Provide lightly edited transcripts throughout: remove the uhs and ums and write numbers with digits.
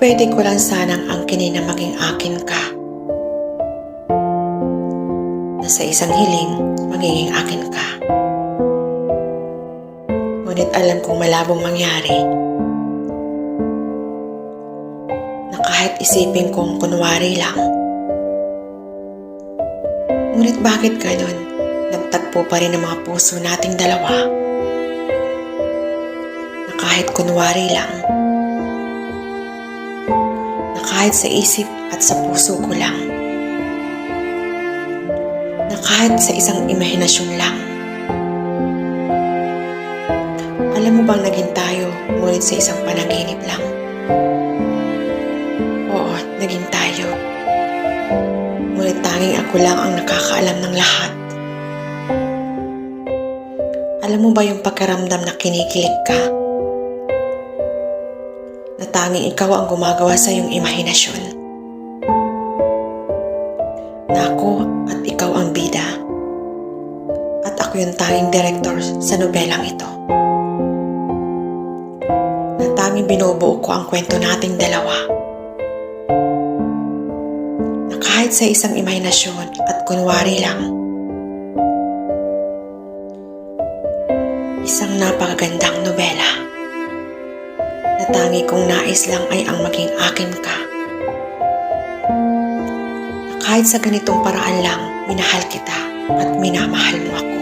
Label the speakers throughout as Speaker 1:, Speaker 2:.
Speaker 1: pwede ko lang sanang angkinin na maging akin ka. Na sa isang hiling, magiging akin ka. Ngunit alam kong malabong mangyari. Na kahit isipin kong kunwari lang. Ngunit bakit ganun? Nagtagpo pa rin ang mga puso nating dalawa. Na kahit kunwari lang. Na kahit sa isip at sa puso ko lang. Na kahit sa isang imahinasyon lang. Alam mo bang naging tayo ngunit sa isang panaginip lang? Oo, naging tayo. Ngunit tanging ako lang ang nakakaalam ng lahat. Alam mo ba yung pakiramdam na kinikilig ka? Na tanging ikaw ang gumagawa sa iyong imahinasyon. Na ako at ikaw ang bida. At ako yung tanging director sa nobelang ito. Na tanging binubuo ko ang kwento nating dalawa. Na kahit sa isang imahinasyon at kunwari lang. Isang napakagandang nobela. Na tangi kong nais lang ay ang maging akin ka. Na kahit sa ganitong paraan lang, minahal kita at minamahal mo ako.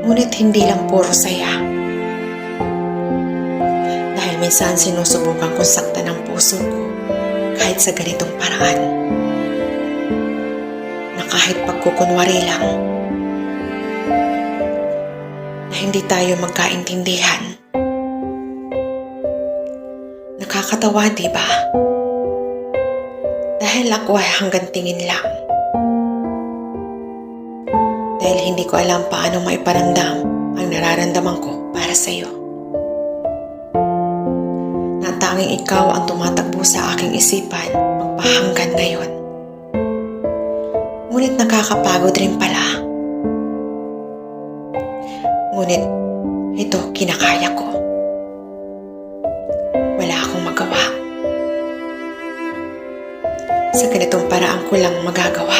Speaker 1: Ngunit hindi lang puro saya. Dahil minsan sinusubukan kong saktan ang puso ko kahit sa ganitong paraan. Na kahit pagkukunwari lang, na hindi tayo magkaintindihan. Nakakatawa, di ba? Dahil ako ay hanggang tingin lang. Dahil hindi ko alam paano maiparamdam ang nararamdaman ko para sa iyo. Na tanging ikaw ang tumatakbo sa aking isipan magpahanggan ngayon. Ngunit nakakapagod rin pala. Ngunit ito kinakaya ko. Wala akong magawa. Sa ganitong paraan ko lang magagawa.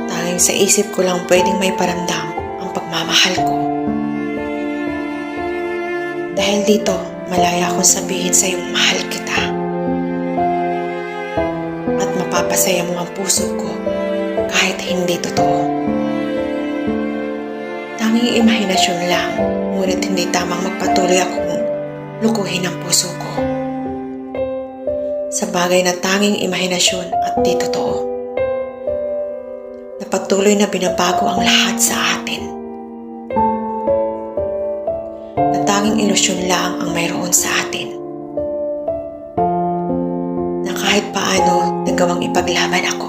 Speaker 1: Tanging sa isip ko lang pwedeng may paramdam ang pagmamahal ko. Dahil dito, malaya akong sabihin sa iyong mahal kita. At mapapasaya mo ang puso ko kahit hindi totoo. Tanging imahinasyon lang, ngunit hindi tamang magpatuloy akong lukuhin ang puso ko. Sa bagay na tanging imahinasyon at di totoo. Na patuloy na binabago ang lahat sa atin. Na tanging ilusyon lang ang mayroon sa atin. Na kahit paano nagawang ipaglaban ako.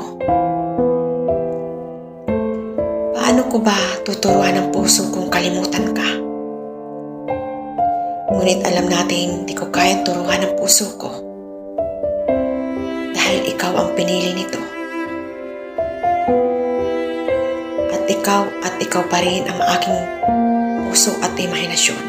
Speaker 1: Paano ko ba tuturuan ang puso kong kalimutan ka? Ngunit alam natin di ko kayang turuan ang puso ko. Dahil ikaw ang pinili nito. At ikaw pa rin ang aking puso at imahinasyon.